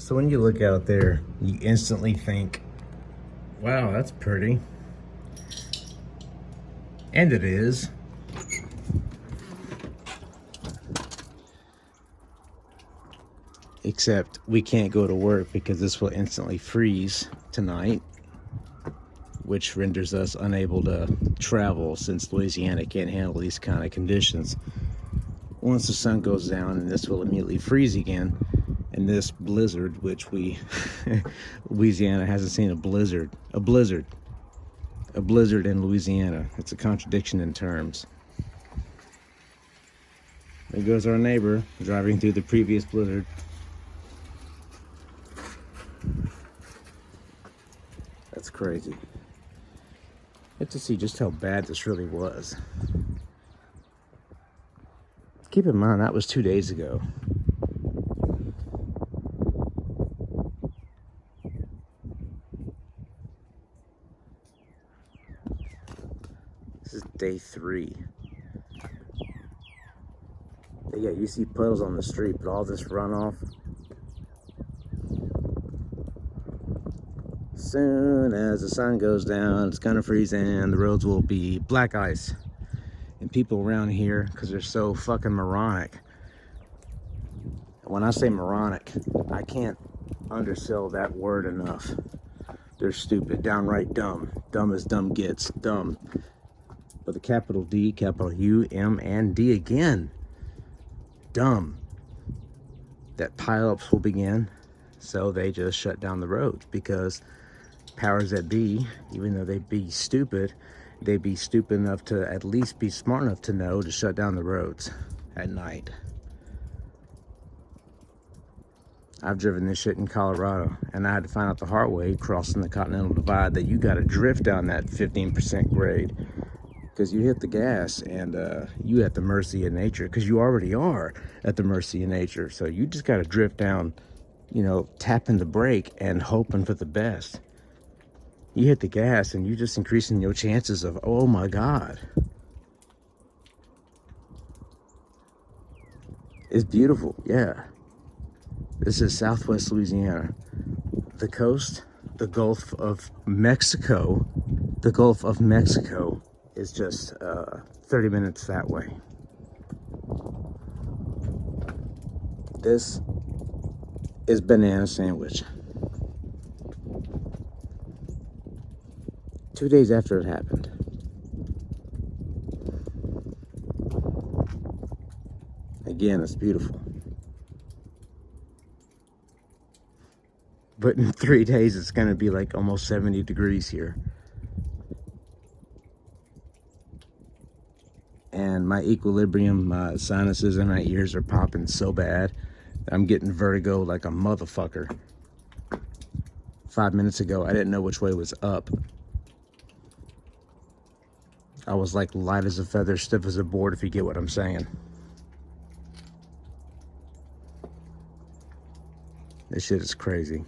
So when you look out there, you instantly think, wow, that's pretty. And it is. Except we can't go to work because this will instantly freeze tonight, which renders us unable to travel since Louisiana can't handle these kind of conditions. Once the sun goes down, and this will immediately freeze again. And this blizzard, which Louisiana hasn't seen a blizzard in Louisiana. It's a contradiction in terms. There goes our neighbor driving through the previous blizzard. That's crazy. You have to see just how bad this really was. Keep in mind, that was 2 days ago. This is day 3. Yeah, you see puddles on the street, but all this runoff. Soon as the sun goes down, it's gonna freeze in. The roads will be black ice. And people around here, because they're so fucking moronic. When I say moronic, I can't undersell that word enough. They're stupid, downright dumb. Dumb as dumb gets, dumb. But the capital D, capital U, M, and D again. Dumb. That pileups will begin, so they just shut down the roads because powers that be, even though they be stupid, they'd be stupid enough to at least be smart enough to know to shut down the roads at night. I've driven this shit in Colorado, and I had to find out the hard way crossing the Continental Divide that you got to drift down that 15% grade because you hit the gas and you at the mercy of nature, because you already are at the mercy of nature. So you just got to drift down, you know, tapping the brake and hoping for the best. You hit the gas and you're just increasing your chances of, oh my God. It's beautiful, yeah. This is Southwest Louisiana. The coast, the Gulf of Mexico, is just 30 minutes that way. This is banana sandwich. 2 days after it happened. Again, it's beautiful. But in 3 days, it's gonna be like almost 70 degrees here. And my equilibrium, my sinuses and my ears are popping so bad that I'm getting vertigo like a motherfucker. 5 minutes ago, I didn't know which way was up. I was like light as a feather, stiff as a board, if you get what I'm saying. This shit is crazy.